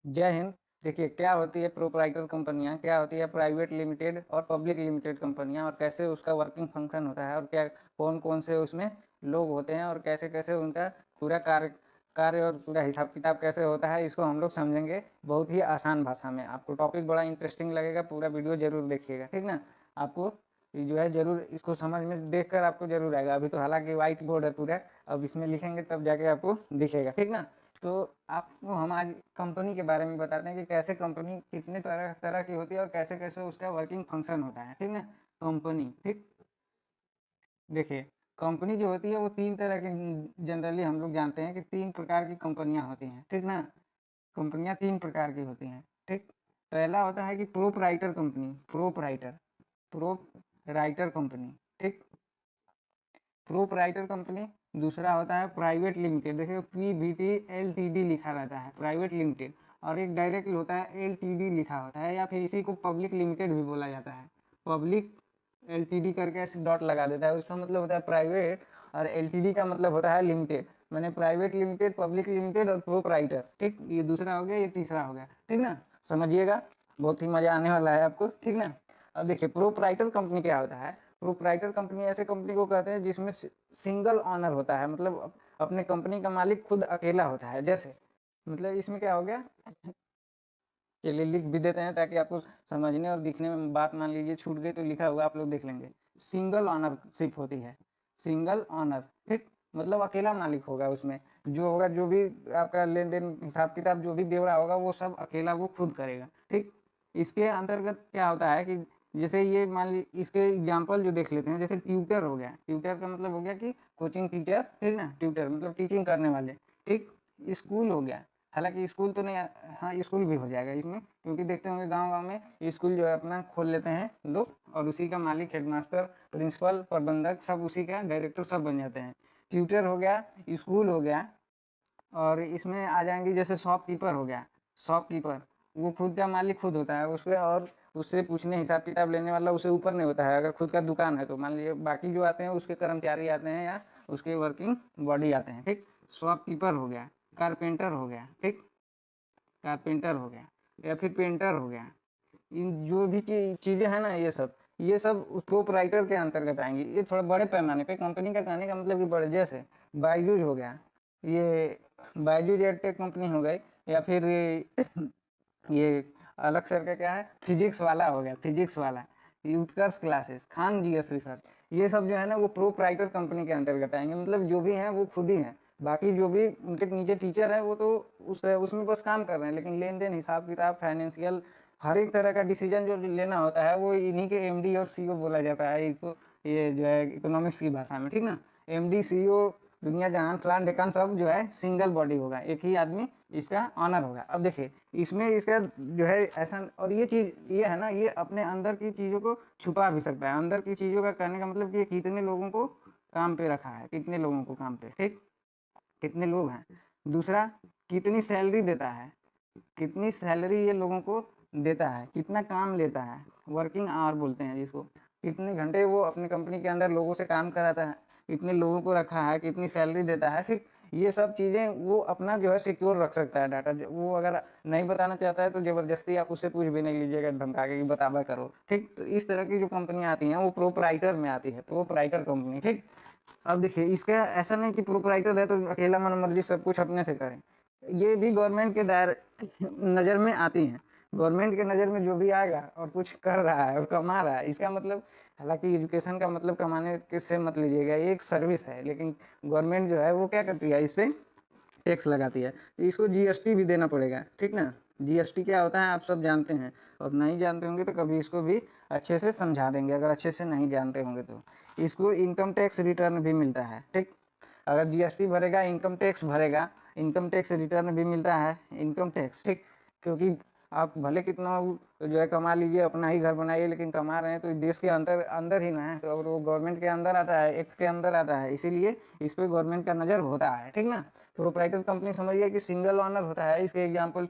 जय हिंद। देखिए क्या होती है प्रोप्राइटर कंपनियां, क्या होती है प्राइवेट लिमिटेड और पब्लिक लिमिटेड कंपनियां, और कैसे उसका वर्किंग फंक्शन होता है, और क्या कौन कौन से उसमें लोग होते हैं, और कैसे कैसे उनका पूरा कार्य कार्य और पूरा हिसाब किताब कैसे होता है, इसको हम लोग समझेंगे बहुत ही आसान भाषा में। आपको टॉपिक बड़ा इंटरेस्टिंग लगेगा, पूरा वीडियो जरूर देखिएगा, ठीक ना। आपको जो है जरूर इसको समझ में देखकर आपको जरूर आएगा। अभी तो हालांकि व्हाइट बोर्ड है पूरा, अब इसमें लिखेंगे तब जाके आपको दिखेगा, ठीक ना। तो आपको हम आज कंपनी के बारे में बताते हैं कि कैसे कंपनी कितने तरह तरह की होती है और कैसे कैसे उसका वर्किंग फंक्शन होता है, ठीक ना। कंपनी, ठीक। देखिए कंपनी जो होती है वो तीन तरह की, जनरली हम लोग जानते हैं कि तीन प्रकार की कंपनियां होती हैं, ठीक ना। कंपनियां तीन प्रकार की होती हैं, ठीक। पहला होता है कि प्रोपराइटर कंपनी, प्रोपराइटर कंपनी, ठीक। Proprietor company. दूसरा होता है प्राइवेट लिमिटेड, देखिए पीवीटी एलटीडी लिखा रहता है, प्राइवेट लिमिटेड। और एक डायरेक्ट होता है एलटीडी लिखा होता है, या फिर इसी को पब्लिक लिमिटेड भी बोला जाता है। पब्लिक एलटीडी करके ऐसे डॉट लगा देता है, उसका मतलब होता है प्राइवेट, और एलटीडी का मतलब होता है लिमिटेड। मैंने प्राइवेट लिमिटेड, पब्लिक लिमिटेड और प्रोपराइटर, ठीक। ये दूसरा हो गया, ये तीसरा हो गया, ठीक ना। समझिएगा, बहुत ही मजा आने वाला है आपको, ठीक ना। अब देखिए प्रोपराइटर कंपनी क्या होता है। प्रोपराइटर कंपनी ऐसे कंपनी को कहते हैं जिसमें सिंगल ऑनर होता है, मतलब अपने कंपनी का मालिक खुद अकेला होता है। जैसे मतलब इसमें क्या हो गया, चलिए लिख भी देते हैं ताकि आपको समझने और दिखने में, बात मान लीजिए छूट गई तो लिखा हुआ आप लोग देख लेंगे। सिंगल ऑनरशिप होती है, सिंगल ऑनर, ठीक। मतलब अकेला मालिक होगा उसमें, जो होगा, जो भी आपका लेन देन हिसाब किताब जो भी ब्यौरा होगा वो सब अकेला वो खुद करेगा, ठीक। इसके अंतर्गत क्या होता है कि जैसे ये मान ली, इसके एग्जाम्पल जो देख लेते हैं, जैसे ट्यूटर हो गया। ट्यूटर का मतलब हो गया कि कोचिंग टीचर, ठीक ना। ट्यूटर मतलब टीचिंग करने वाले, ठीक। स्कूल हो गया, हालांकि स्कूल तो नहीं, हाँ स्कूल भी हो जाएगा इसमें, क्योंकि देखते होंगे गांव गांव में स्कूल जो है अपना खोल लेते हैं लोग, और उसी का मालिक हेडमास्टर, प्रिंसिपल, प्रबंधक सब उसी का, डायरेक्टर सब बन जाते हैं। ट्यूटर हो गया, स्कूल हो गया। और इसमें आ जाएंगे जैसे शॉपकीपर हो गया। शॉपकीपर वो खुद का मालिक खुद होता है उसके, और उससे पूछने हिसाब किताब लेने वाला उससे ऊपर नहीं होता है। अगर खुद का दुकान है तो मान लीजिए बाकी जो आते हैं उसके कर्मचारी आते हैं या उसके वर्किंग बॉडी आते हैं, ठीक। शॉपकीपर हो गया। कारपेंटर हो गया, ठीक। कारपेंटर हो गया, या फिर पेंटर हो गया। इन जो भी चीजें हैं ना, ये सब प्रोपराइटर के अंतर्गत आएंगी। ये थोड़ा बड़े पैमाने पे कंपनी का कहने का मतलब कि बड़े, जैसे बायजूज हो गया, ये बायजूज एडटेक कंपनी हो गई। या फिर ये अलग सर का क्या है, फिजिक्स वाला हो गया, फिजिक्स वाला। ये उत्कर्ष क्लासेस, खान जीएस रिसर्च, ये सब जो है ना वो प्रोपराइटर कंपनी के अंतर्गत आएंगे। मतलब जो भी हैं वो खुद ही हैं, बाकी जो भी उनके नीचे टीचर है वो तो उसमें बस काम कर रहे हैं, लेकिन लेन देन, हिसाब किताब, फाइनेंशियल, हर एक तरह का डिसीजन जो लेना होता है वो इन्हीं के एमडी और सीईओ बोला जाता है इसको, ये जो है इकोनॉमिक्स की भाषा में, ठीक ना। एमडी, सीईओ, दुनिया जहान, फलान ढेकान सब जो है सिंगल बॉडी होगा, एक ही आदमी इसका ऑनर होगा। अब देखिए इसमें इसका जो है ऐसा, और ये चीज ये है ना, ये अपने अंदर की चीजों को छुपा भी सकता है। अंदर की चीजों का कहने का मतलब कि ये कितने लोगों को काम पे रखा है, कितने लोगों को काम पे, ठीक। कितने लोग हैं। दूसरा, कितनी सैलरी देता है, कितनी सैलरी ये लोगों को देता है, कितना काम लेता है, वर्किंग आवर बोलते हैं जिसको। कितने घंटे वो अपनी कंपनी के अंदर लोगों से काम कराता है, कितने लोगों को रखा है, कितनी सैलरी देता है, ठीक। ये सब चीजें वो अपना जो है सिक्योर रख सकता है डाटा। वो अगर नहीं बताना चाहता है तो जबरदस्ती आप उससे पूछ भी नहीं लीजिएगा धमका के कि बतावा करो, ठीक। तो इस तरह की जो कंपनियां आती हैं वो प्रोपराइटर में आती है, प्रोपराइटर कंपनी, ठीक। अब देखिए इसका ऐसा नहीं कि प्रोपराइटर है तो अकेला मन मर्जी सब कुछ अपने से करें। ये भी गवर्नमेंट के दायरे नज़र में आती हैं। गवर्नमेंट के नज़र में जो भी आएगा और कुछ कर रहा है और कमा रहा है, इसका मतलब, हालांकि एजुकेशन का मतलब कमाने के से मत लीजिएगा, ये एक सर्विस है, लेकिन गवर्नमेंट जो है वो क्या करती है, इस पर टैक्स लगाती है। तो इसको जीएसटी भी देना पड़ेगा, ठीक ना। जीएसटी क्या होता है आप सब जानते हैं, और नहीं जानते होंगे तो कभी इसको भी अच्छे से समझा देंगे, अगर अच्छे से नहीं जानते होंगे तो। इसको इनकम टैक्स रिटर्न भी मिलता है, ठीक। अगर जीएसटी भरेगा, इनकम टैक्स भरेगा, इनकम टैक्स रिटर्न भी मिलता है, इनकम टैक्स, ठीक। क्योंकि आप भले कितना जो है कमा लीजिए, अपना ही घर बनाइए, लेकिन कमा रहे हैं तो देश के अंदर अंदर ही ना है, तो वो गवर्नमेंट के अंदर आता है, एक्ट के अंदर आता है, इसीलिए इस पर गवर्नमेंट का नज़र होता है, ठीक ना। प्रोपराइटर कंपनी समझिए कि सिंगल ऑनर होता है, इसके एग्जाम्पल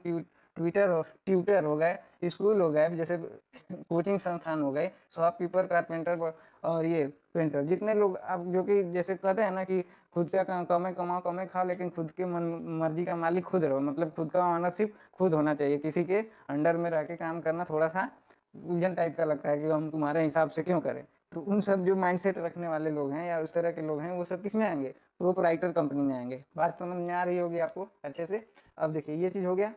ट्विटर हो, ट्यूटर हो गए, स्कूल हो गए, जैसे कोचिंग संस्थान हो गए, शॉपकीपर, कारपेंटर और ये पेंटर, जितने लोग अब जो कि जैसे कहते हैं ना कि खुद का काम कमाए कमाओ कमाए खाओ, लेकिन खुद के मन मर्जी का मालिक खुद रहो, मतलब खुद का ऑनरशिप खुद होना चाहिए। किसी के अंडर में रह के काम करना थोड़ा सा उलझन टाइप का लगता है कि हम तुम्हारे हिसाब से क्यों करें। तो उन सब जो माइंडसेट रखने वाले लोग हैं या उस तरह के लोग हैं, वो सब किस में आएंगे? प्रोपराइटर कंपनी में आएंगे। बात समझ में आ रही होगी आपको अच्छे से। अब देखिए ये चीज हो गया।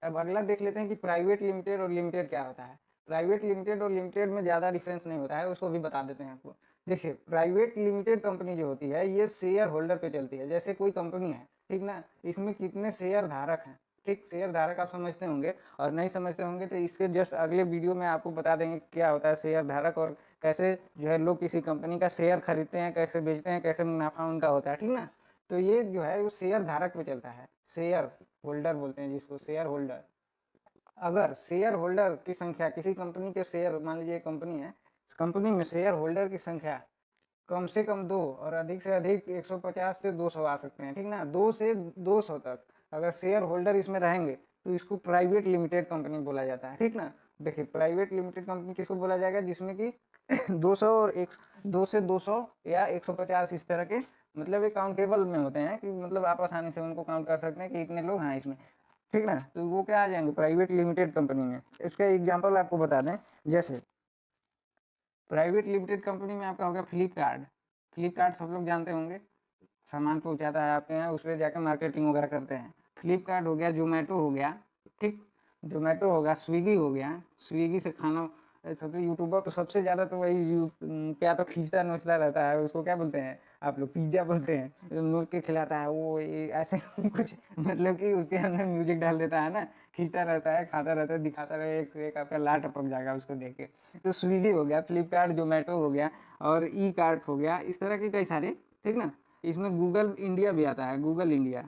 अब अगला देख लेते हैं कि प्राइवेट लिमिटेड और लिमिटेड क्या होता है। प्राइवेट लिमिटेड और लिमिटेड में ज़्यादा डिफरेंस नहीं होता है, उसको भी बता देते हैं आपको। देखिए प्राइवेट लिमिटेड कंपनी जो होती है ये शेयर होल्डर पे चलती है। जैसे कोई कंपनी है, ठीक ना, इसमें कितने शेयर धारक हैं, ठीक, शेयर धारक आप समझते होंगे, और नहीं समझते होंगे तो इसके जस्ट अगले वीडियो में आपको बता देंगे क्या होता है शेयर धारक, और कैसे जो है लोग किसी कंपनी का शेयर खरीदते हैं, कैसे बेचते हैं, कैसे मुनाफा उनका होता है, ठीक ना। तो ये जो है वो शेयर धारक पे चलता है, शेयर होल्डर बोलते हैं जिसको, शेयर होल्डर। अगर शेयर होल्डर की संख्या, किसी कंपनी के शेयर, मान लीजिए कंपनी है, कंपनी में शेयर होल्डर की संख्या कम से कम 2 और अधिक से अधिक 150 से 200 आ सकते हैं, ठीक ना, 2 से 200 तक अगर शेयर होल्डर इसमें रहेंगे तो इसको प्राइवेट लिमिटेड कंपनी बोला जाता है, ठीक ना। देखिए प्राइवेट लिमिटेड कंपनी किसको बोला जाएगा? जिसमें कि 200 और 2 से 200 या 150 इस तरह के, मतलब ये काउंटेबल में होते हैं कि मतलब आप आसानी से उनको काउंट कर सकते हैं कि इतने लोग हैं इसमें, ठीक ना। तो वो क्या आ जाएंगे? प्राइवेट लिमिटेड कंपनी में। इसका एग्जांपल आपको बता दें, जैसे प्राइवेट लिमिटेड कंपनी में आपका हो गया फ्लिपकार्ट। फ्लिपकार्ट सब लोग जानते होंगे, सामान पहुंचाता है आपके यहाँ, उस पर जाकर मार्केटिंग वगैरह करते हैं। फ्लिपकार्ट हो गया, जोमेटो हो गया, ठीक, जोमेटो होगा, स्विगी हो गया, स्विगी से खाना, सबसे यूट्यूबर तो सबसे ज़्यादा तो वही क्या तो खींचता नोचता रहता है, उसको क्या बोलते हैं आप लोग? पिज्जा बोलते हैं, नोच के खिलाता है वो, ऐसे कुछ, मतलब कि उसके अंदर म्यूजिक डाल देता है ना, खींचता रहता है, खाता रहता है, दिखाता रहे, एक आपका लाट टपक जाएगा उसको देख के। तो स्विगी हो गया, फ्लिपकार्ट, जोमेटो हो गया, और ई कार्ट हो गया, इस तरह के कई सारे, ठीक ना। इसमें गूगल इंडिया भी आता है, गूगल इंडिया,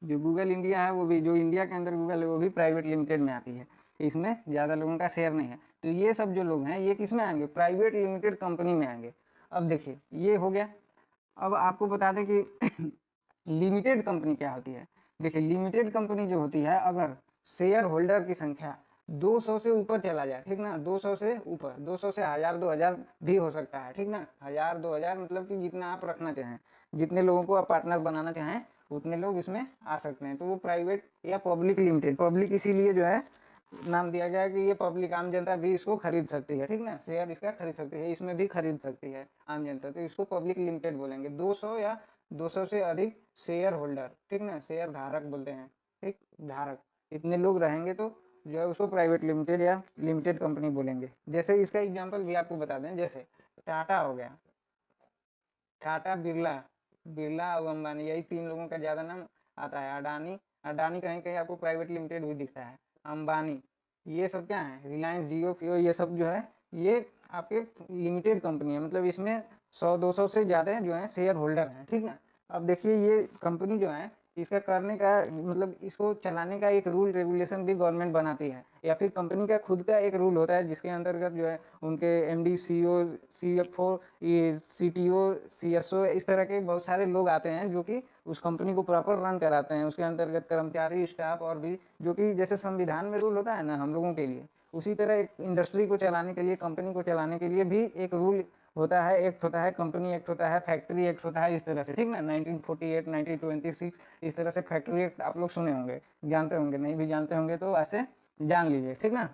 जो गूगल इंडिया है वो भी, जो इंडिया के अंदर गूगल है वो भी प्राइवेट लिमिटेड में आती है। इसमें ज़्यादा लोगों का शेयर नहीं है। तो ये सब जो लोग हैं ये किस में आएंगे? प्राइवेट लिमिटेड कंपनी में आएंगे। अब देखिए ये हो गया। अब आपको बता दें कि लिमिटेड कंपनी क्या होती है। देखिए लिमिटेड कंपनी जो होती है, अगर शेयर होल्डर की संख्या 200 से ऊपर चला जाए, ठीक ना, 200 से ऊपर, 200 से 1000 2000 भी हो सकता है, ठीक ना, 1000 2000 मतलब कि जितना आप रखना चाहें, जितने लोगों को आप पार्टनर बनाना चाहें उतने लोग इसमें आ सकते हैं। तो वो प्राइवेट या पब्लिक लिमिटेड, पब्लिक इसीलिए जो है नाम दिया गया कि ये पब्लिक, आम जनता भी इसको खरीद सकती है, ठीक ना, शेयर इसका खरीद सकती है, इसमें भी खरीद सकती है आम जनता, तो इसको पब्लिक लिमिटेड बोलेंगे। 200 या 200 से अधिक शेयर होल्डर, ठीक ना, शेयर धारक बोलते हैं, ठीक, धारक, इतने लोग रहेंगे तो जो है उसको प्राइवेट लिमिटेड या लिमिटेड कंपनी बोलेंगे। जैसे इसका एग्जाम्पल भी आपको बता दें, जैसे टाटा हो गया, टाटा, बिरला, बिरला और अंबानी, यही 3 लोगों का ज्यादा नाम आता है। अडानी, अडानी कहीं कहीं आपको प्राइवेट लिमिटेड भी दिखता है। अंबानी, ये सब क्या है? रिलायंस, जियो, फियो, ये सब जो है ये आपके लिमिटेड कंपनी है, मतलब इसमें 100 200 से ज्यादा जो है शेयर होल्डर है, ठीक है। अब देखिए ये कंपनी जो है इसका करने का मतलब इसको चलाने का एक रूल रेगुलेशन भी गवर्नमेंट बनाती है, या फिर कंपनी का खुद का एक रूल होता है जिसके अंतर्गत जो है उनके एमडी, सीईओ, सीएफओ, ये सीटीओ, सीएसओ, इस तरह के बहुत सारे लोग आते हैं जो कि उस कंपनी को प्रॉपर रन कराते हैं। उसके अंतर्गत कर्मचारी, स्टाफ और भी, जो कि जैसे संविधान में रूल होता है ना हम लोगों के लिए, उसी तरह एक इंडस्ट्री को चलाने के लिए, कंपनी को चलाने के लिए भी एक रूल होता है, एक्ट होता है, कंपनी एक्ट होता है, फैक्ट्री एक्ट होता है, इस तरह से, ठीक ना, 1948, 1926, इस तरह से फैक्ट्री एक्ट आप लोग सुने होंगे, जानते होंगे, नहीं भी जानते होंगे तो ऐसे जान लीजिए, ठीक ना।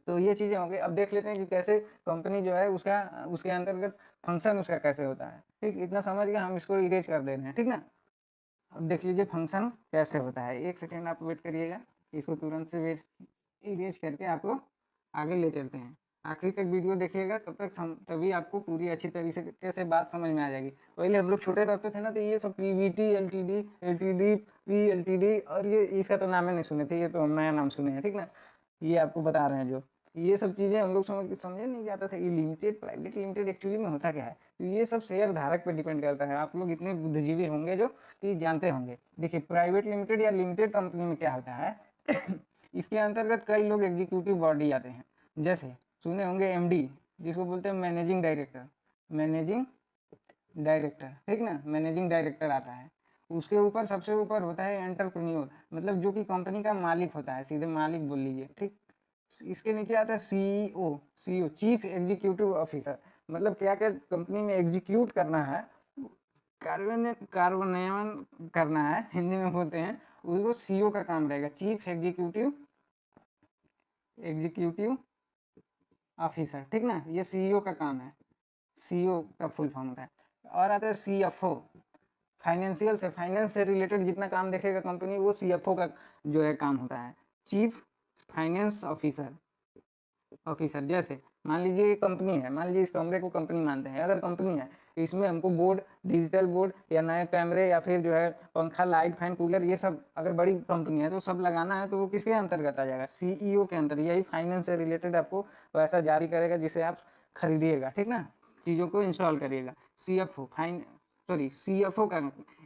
तो ये चीजें होंगी। अब देख लेते हैं कि कैसे कंपनी जो है उसका, उसके अंतर्गत फंक्शन उसका कैसे होता है, ठीक, इतना समझ के हम इसको इरेज कर दे रहे हैं, ठीक ना। अब देख लीजिए फंक्शन कैसे होता है, एक सेकेंड आप वेट करिएगा, इसको तुरंत से वेट इरेज करके आपको आगे ले चलते हैं। आखिरी तक वीडियो देखिएगा, तब तक तभी आपको पूरी अच्छी तरीके से बात समझ में आ जाएगी। पहले हम लोग छोटे रहते थे ना, तो ये सब पीवीटी, एलटीडी, एलटीडी, पीएलटीडी, और ये इसका तो नाम ही नहीं सुने थे, ये तो हम नया नाम सुने हैं, ठीक ना। ये आपको बता रहे हैं जो, ये सब चीजें हम लोग समझे नहीं जाता था कि लिमिटेड, प्राइवेट लिमिटेड एक्चुअली में होता क्या है। तो ये सब शेयर धारक पे डिपेंड करता है। आप लोग इतने बुद्धिजीवी होंगे जो कि जानते होंगे। देखिए प्राइवेट लिमिटेड या लिमिटेड कंपनी में क्या होता है इसके अंतर्गत कई लोग एग्जीक्यूटिव बॉडी आते हैं, जैसे सुने होंगे एमडी, जिसको बोलते हैं मैनेजिंग डायरेक्टर, मैनेजिंग डायरेक्टर, ठीक ना, मैनेजिंग डायरेक्टर आता है। उसके ऊपर सबसे ऊपर होता है एंटरप्रेन्योर, मतलब जो कि कंपनी का मालिक होता है, सीधे मालिक बोल लीजिए, ठीक। इसके नीचे आता है CEO, CEO chief executive officer, मतलब क्या क्या कंपनी में एग्जीक्यूट करना है, कार्यान्वयन करना है, हिंदी में बोलते हैं, वो सीईओ का काम रहेगा, चीफ एग्जीक्यूटिव एग्जीक्यूटिव ऑफिसर, ठीक ना, ये सीईओ का काम है, सीईओ का फुल फॉर्म होता है। और आता है सीएफओ, फाइनेंस से रिलेटेड जितना काम देखेगा कंपनी, वो सीएफओ का जो है काम होता है, चीफ फाइनेंस ऑफिसर। जैसे मान लीजिए ये कंपनी है, मान लीजिए इस कमरे को कंपनी मानते हैं, अगर कंपनी है इसमें हमको बोर्ड, डिजिटल बोर्ड या नए कैमरे या फिर जो है पंखा, लाइट, फैन, कूलर, ये सब अगर बड़ी कंपनी है तो सब लगाना है, तो वो किसके अंतर्गत आ जाएगा, सीईओ के अंतर। यही फाइनेंस से रिलेटेड आपको पैसा जारी करेगा जिसे आप खरीदिएगा, ठीक ना, चीजों को इंस्टॉल करिएगा। सीएफओ सीएफओ का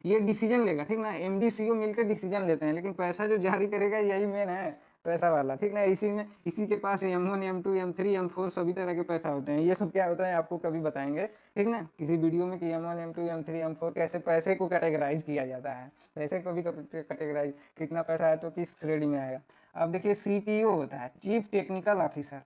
ये डिसीजन लेगा, ठीक ना, एमडी सीईओ मिलकर डिसीजन लेते हैं, लेकिन पैसा जो जारी करेगा यही मेन है, पैसा वाला, ठीक ना। इसी के पास M1 M2 M3 M4 सभी तरह के पैसा होते हैं। ये सब क्या होता है आपको कभी बताएंगे, ठीक ना, किसी वीडियो में कि M1 M2 M3 M4 कैसे पैसे को कैटेगराइज किया जाता है, पैसे को भी कैटेगराइज, कितना पैसा है तो किस श्रेणी में आएगा। अब देखिए सीटीओ होता है, चीफ टेक्निकल ऑफिसर,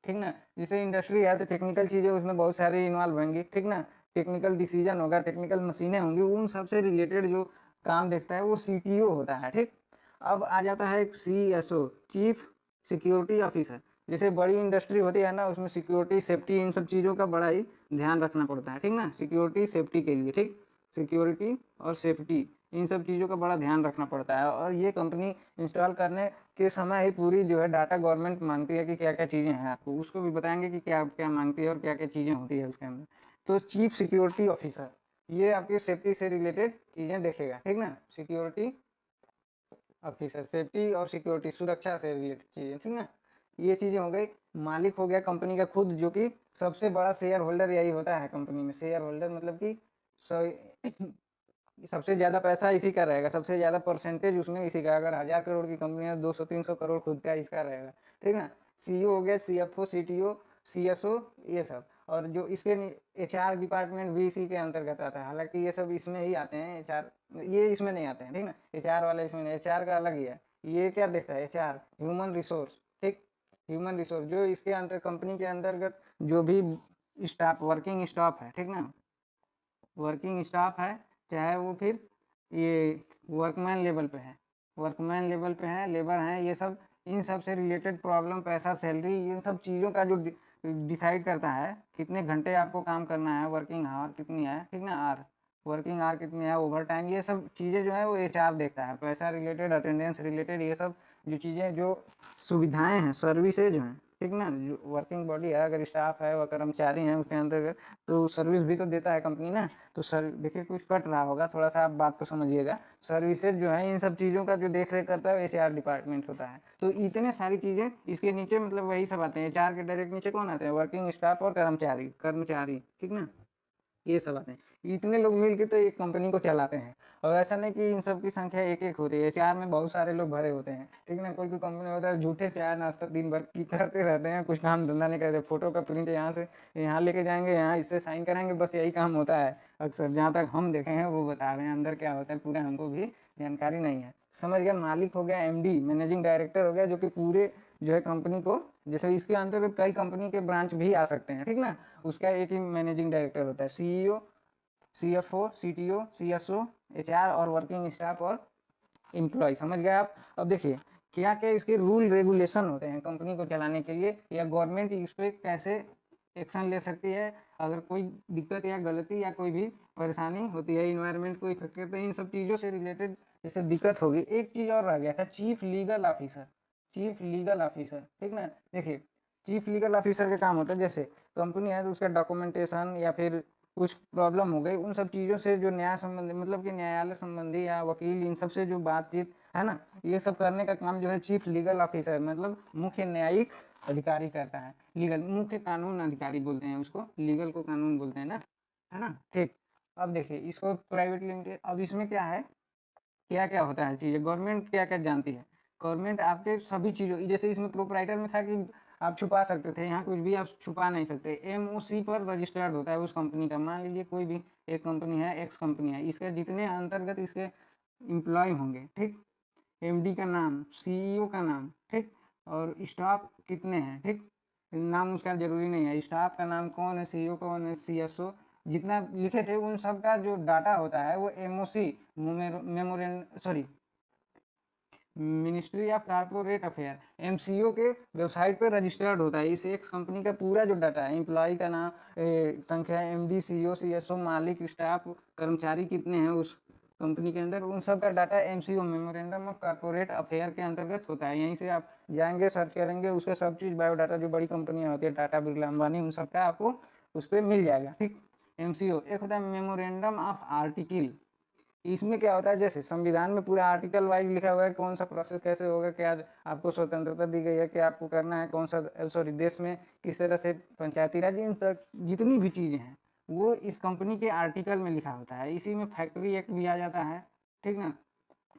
ठीक ना, जैसे इंडस्ट्री है तो टेक्निकल चीजें उसमें बहुत सारी इन्वॉल्व होंगी, ठीक ना, टेक्निकल डिसीजन होगा, टेक्निकल मशीनें होंगी, उन सबसे रिलेटेड जो काम देखता है वो सीटीओ होता है, ठीक। अब आ जाता है सीएसओ, चीफ सिक्योरिटी ऑफिसर। जैसे बड़ी इंडस्ट्री होती है ना, उसमें सिक्योरिटी, सेफ्टी, इन सब चीज़ों का बड़ा ही ध्यान रखना पड़ता है, ठीक ना, सिक्योरिटी सेफ्टी के लिए, ठीक, सिक्योरिटी और सेफ्टी, इन सब चीज़ों का बड़ा ध्यान रखना पड़ता है। और ये कंपनी इंस्टॉल करने के समय ही पूरी जो है डाटा गवर्नमेंट मांगती है कि क्या क्या चीज़ें हैं, आपको उसको भी बताएंगे कि क्या क्या मांगती है और क्या क्या चीज़ें होती है उसके अंदर। तो चीफ सिक्योरिटी ऑफिसर ये आपकी सेफ्टी से रिलेटेड चीज़ें देखेगा, ठीक ना, सिक्योरिटी ऑफिसर, सेफ्टी और सिक्योरिटी, सुरक्षा से रिलेटेड चीजें, ठीक ना। ये चीजें हो गई। मालिक हो गया कंपनी का खुद, जो कि सबसे बड़ा शेयर होल्डर यही होता है कंपनी में, शेयर होल्डर मतलब कि सबसे ज्यादा पैसा इसी का रहेगा, सबसे ज्यादा परसेंटेज उसमें इसी का, अगर 1000 करोड़ की कंपनी है 200-300 करोड़ खुद का इसका रहेगा, ठीक ना। सीईओ हो गया, सीएफओ, सीटीओ, सीएसओ, ये सब। और जो इसके एचआर डिपार्टमेंट भी इसी के अंतर्गत आता है, हालांकि ये सब इसमें ही आते हैं, एचआर ये इसमें नहीं आते हैं, ठीक ना, एचआर वाले इसमें नहीं, एचआर का अलग ही है। ये क्या देखता है एचआर, ह्यूमन रिसोर्स, ठीक, ह्यूमन रिसोर्स जो इसके अंतर कंपनी के अंतर्गत जो भी स्टाफ, वर्किंग स्टाफ है, ठीक ना, वर्किंग स्टाफ है, चाहे वो फिर ये वर्कमैन लेवल पे है, वर्कमैन लेवल पे है, लेबर है, ये सब, इन सब से रिलेटेड प्रॉब्लम, पैसा, सैलरी, इन सब चीज़ों का जो डिसाइड करता है कितने घंटे आपको काम करना है, वर्किंग आवर कितनी है, ठीक ना, आर वर्किंग आवर कितनी है, ओवर टाइम, ये सब चीज़ें जो है वो एचआर देखता है, पैसा रिलेटेड, अटेंडेंस रिलेटेड, ये सब जो चीज़ें, जो सुविधाएं हैं, सर्विसेज हैं, ठीक ना, जो वर्किंग बॉडी है, अगर स्टाफ है व कर्मचारी हैं उसके अंतर्गत, तो सर्विस भी तो देता है कंपनी ना। तो सर देखिए कुछ कट रहा होगा, थोड़ा सा आप बात को समझिएगा। सर्विसेज जो है इन सब चीज़ों का जो देख रेख करता है एचआर डिपार्टमेंट होता है। तो इतने सारी चीज़ें इसके नीचे, मतलब वही सब आते हैं, एचआर के डायरेक्ट नीचे कौन आते हैं, वर्किंग स्टाफ और कर्मचारी, ठीक ना, ये सब आते हैं। इतने लोग मिलके तो एक कंपनी को चलाते हैं। और ऐसा नहीं कि इन सब की संख्या एक एक होती है, चार में बहुत सारे लोग भरे होते हैं, ठीक ना। कोई कोई कंपनी होता है झूठे चाय नाश्ता दिन भर की करते रहते हैं, कुछ काम धंधा नहीं करते, फोटो का प्रिंट यहाँ से यहाँ लेके जाएंगे, यहाँ इससे साइन कराएंगे, बस यही काम होता है अक्सर, जहाँ तक हम देखे हैं वो बता रहे हैं, अंदर क्या होता है पूरा हमको भी जानकारी नहीं है। समझ गया, मालिक हो गया एमडी, मैनेजिंग डायरेक्टर हो गया, जो कि पूरे जो है कंपनी को, जैसे इसके अंतर्गत कई कंपनी के ब्रांच भी आ सकते हैं, ठीक ना, उसका एक ही मैनेजिंग डायरेक्टर होता है। CEO, CFO, CTO, CSO, HR और वर्किंग स्टाफ और एम्प्लॉय, समझ गए आप। अब देखिए क्या क्या इसके रूल रेगुलेशन होते हैं कंपनी को चलाने के लिए, या गवर्नमेंट इस पर कैसे एक्शन ले सकती है अगर कोई दिक्कत या गलती या कोई भी परेशानी होती है, इन्वायरमेंट को इफेक्ट करते हैं, इन सब चीज़ों से रिलेटेड जैसे दिक्कत होगी। एक चीज़ और रह गया था, chief legal officer, chief legal officer, ठीक ना। देखिए चीफ लीगल ऑफिसर का काम होता है, जैसे कंपनी है तो उसका डॉक्यूमेंटेशन या फिर कुछ प्रॉब्लम हो गई, उन सब चीज़ों से जो न्याय संबंधी, मतलब कि न्यायालय संबंधी या वकील, इन सब से जो बातचीत है ना, ये सब करने का काम जो है चीफ लीगल ऑफिसर, मतलब मुख्य न्यायिक अधिकारी करता है। लीगल मुख्य कानून अधिकारी बोलते हैं उसको, लीगल को कानून बोलते हैं ना, है ना, ठीक। अब देखिए इसको प्राइवेट लिमिटेड, अब इसमें क्या है, क्या क्या होता है चीज़ें, गवर्नमेंट क्या क्या जानती है, गवर्नमेंट आपके सभी चीज़ों, जैसे इसमें प्रोपराइटर में था कि आप छुपा सकते थे, यहाँ कुछ भी आप छुपा नहीं सकते। एमओसी पर रजिस्टर्ड होता है उस कंपनी का। मान लीजिए कोई भी एक कंपनी है, एक्स कंपनी है, इसके जितने अंतर्गत इसके एम्प्लॉय होंगे, ठीक, एमडी का नाम, सीईओ का नाम, ठीक, और स्टाफ कितने हैं, ठीक, नाम उसका जरूरी नहीं है, स्टाफ का नाम कौन है, सीईओ कौन है, सीएसओ जितना लिखे थे उन सब का जो डाटा होता है वो MOC, मेमोरेंड sorry ministry of corporate affair, MCO के वेबसाइट पर रजिस्टर्ड होता है। इस एक्स कंपनी का पूरा जो डाटा है, एम्प्लॉय का नाम, संख्या, एमडी, सीईओ, सीएसओ, मालिक, स्टाफ, कर्मचारी कितने हैं उस कंपनी के अंदर, उन सब का data MCO, memorandum of corporate affair के अंतर्गत होता है। यहीं से आप जाएंगे, सर्च करेंगे, उसका सब चीज़ बायोडाटा जो बड़ी कंपनियां होती है, टाटा, बिरला, अंबानी, उन सब का आपको उस पर मिल जाएगा, ठीक। एमसीओ एक होता है मेमोरेंडम ऑफ आर्टिकल। इसमें क्या होता है, जैसे संविधान में पूरा आर्टिकल वाइज लिखा हुआ है, कौन सा प्रोसेस कैसे होगा, क्या आपको स्वतंत्रता दी गई है, क्या आपको करना है, कौन सा सॉरी देश में किस तरह से पंचायती राज, इन तक जितनी भी चीजें हैं वो इस कंपनी के आर्टिकल में लिखा होता है। इसी में फैक्ट्री एक्ट भी आ जाता है, ठीक ना,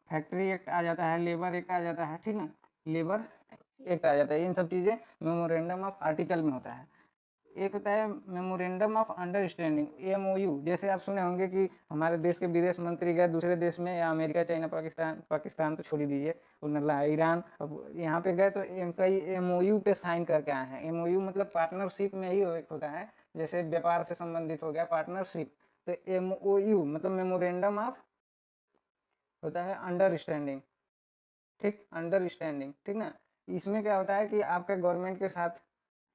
फैक्ट्री एक्ट आ जाता है, लेबर एक्ट आ जाता है, ठीक ना, लेबर एक्ट आ जाता है। इन सब चीजें मेमोरेंडम ऑफ आर्टिकल में होता है। एक होता है मेमोरेंडम ऑफ अंडरस्टैंडिंग, एमओयू। जैसे आप सुने होंगे कि हमारे देश के विदेश मंत्री गए दूसरे देश में, या अमेरिका, चाइना, पाकिस्तान, पाकिस्तान तो छोड़ ही दीजिए, ईरान, अब यहाँ पे गए तो कई एमओयू पे साइन करके आए हैं। एमओयू मतलब पार्टनरशिप में ही होता है, जैसे व्यापार से संबंधित हो गया पार्टनरशिप, तो एमओयू मतलब मेमोरेंडम ऑफ होता है अंडरस्टैंडिंग, ठीक, अंडरस्टैंडिंग, ठीक ना। इसमें क्या होता है कि आपका गवर्नमेंट के साथ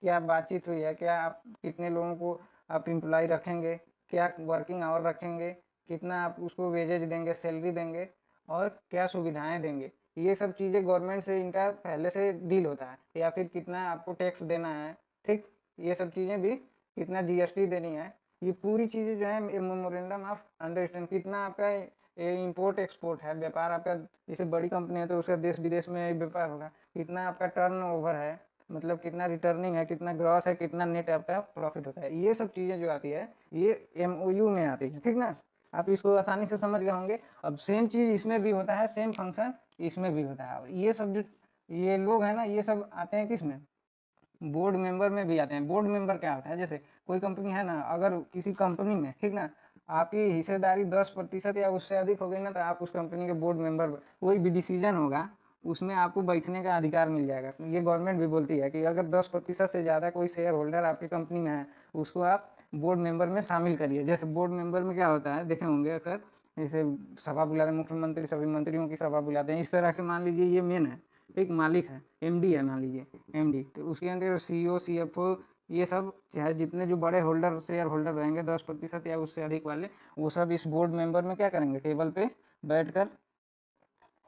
क्या बातचीत हुई है, क्या आप कितने लोगों को आप एम्प्लॉय रखेंगे, क्या वर्किंग आवर रखेंगे, कितना आप उसको वेजेज देंगे, सैलरी देंगे, और क्या सुविधाएं देंगे, ये सब चीज़ें गवर्नमेंट से इनका पहले से डील होता है। या फिर कितना आपको टैक्स देना है, ठीक, ये सब चीज़ें भी, कितना जीएसटी देनी है, ये पूरी चीज़ें जो है मेमोरेंडम ऑफ अंडरस्टैंडिंग। कितना आपका इंपोर्ट एक्सपोर्ट है, व्यापार आपका, जैसे बड़ी कंपनी है तो उसका देश विदेश में व्यापार होगा, कितना आपका टर्न ओवर है, मतलब कितना रिटर्निंग है, कितना ग्रॉस है, कितना नेट आपका प्रॉफिट होता है, ये सब चीजें जो आती है ये एमओयू में आती है, ठीक ना। आप इसको आसानी से समझ गए होंगे। अब सेम चीज इसमें भी होता है, सेम फंक्शन इसमें भी होता है। ये सब जो ये लोग हैं ना, ये सब आते हैं किसमें, बोर्ड मेंबर में भी आते हैं। बोर्ड मेंबर क्या होता है, जैसे कोई कंपनी है ना, अगर किसी कंपनी में, ठीक ना, आपकी हिस्सेदारी 10% या उससे अधिक हो गई ना, तो आप उस कंपनी के बोर्ड मेंबर, कोई भी डिसीजन होगा उसमें आपको बैठने का अधिकार मिल जाएगा। ये गवर्नमेंट भी बोलती है कि अगर 10% से ज़्यादा कोई शेयर होल्डर आपकी कंपनी में है, उसको आप बोर्ड मेंबर में शामिल करिए। जैसे बोर्ड मेंबर में क्या होता है, देखे होंगे अक्सर, जैसे सभा बुलाते हैं, मुख्यमंत्री सभी मंत्रियों की सभा बुलाते हैं, इस तरह से मान लीजिए ये मेन है, एक मालिक है, एमडी है, मान लीजिए एमडी, तो उसके अंदर सीईओ, सीएफओ, ये सब चाहे जितने जो बड़े होल्डर, शेयर होल्डर रहेंगे 10% या उससे अधिक वाले, वो सब इस बोर्ड मेंबर में क्या करेंगे, टेबल पे बैठकर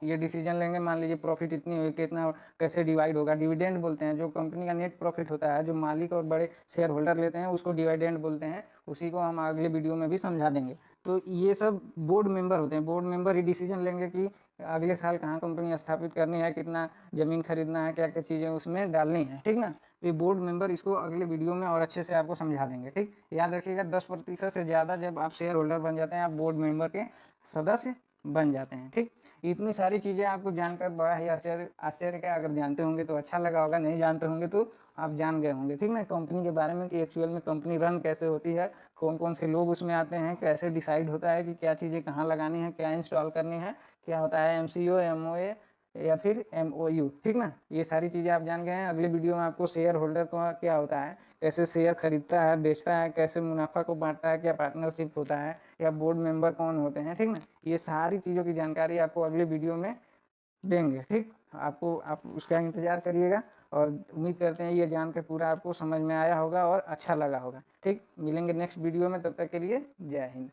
ये डिसीजन लेंगे। मान लीजिए प्रॉफिट इतनी हुई, कितना कैसे डिवाइड होगा, डिविडेंड बोलते हैं, जो कंपनी का नेट प्रॉफिट होता है, जो मालिक और बड़े शेयर होल्डर लेते हैं उसको डिविडेंड बोलते हैं। उसी को हम अगले वीडियो में भी समझा देंगे। तो ये सब बोर्ड मेंबर होते हैं। बोर्ड मेंबर ही डिसीजन लेंगे कि अगले साल कहाँ कंपनी स्थापित करनी है, कितना जमीन खरीदना है, क्या क्या चीज़ें उसमें डालनी है, ठीक ना। तो ये बोर्ड मेंबर इसको अगले वीडियो में और अच्छे से आपको समझा देंगे, ठीक। याद रखिएगा 10% से ज़्यादा जब आप शेयर होल्डर बन जाते हैं, आप बोर्ड मेंबर के सदस्य बन जाते हैं, ठीक। इतनी सारी चीजें आपको जानकर बड़ा ही आश्चर्य आश्चर्य का, अगर जानते होंगे तो अच्छा लगा होगा, नहीं जानते होंगे तो आप जान गए होंगे, ठीक ना, कंपनी के बारे में कि एक्चुअल में कंपनी रन कैसे होती है, कौन कौन से लोग उसमें आते हैं, कैसे डिसाइड होता है कि क्या चीज़ें कहाँ लगानी है, क्या इंस्टॉल करनी है, क्या होता है एमसीओ, एमओए या फिर एमओयू, ठीक ना। ये सारी चीज़ें आप जान गए हैं। अगले वीडियो में आपको शेयर होल्डर का क्या होता है, कैसे शेयर खरीदता है, बेचता है, कैसे मुनाफा को बांटता है, क्या पार्टनरशिप होता है, या बोर्ड मेंबर कौन होते हैं, ठीक ना। ये सारी चीज़ों की जानकारी आपको अगले वीडियो में देंगे, ठीक। आपको आप उसका इंतजार करिएगा, और उम्मीद करते हैं ये जानकर पूरा आपको समझ में आया होगा और अच्छा लगा होगा, ठीक। मिलेंगे नेक्स्ट वीडियो में, तब तक के लिए जय हिंद।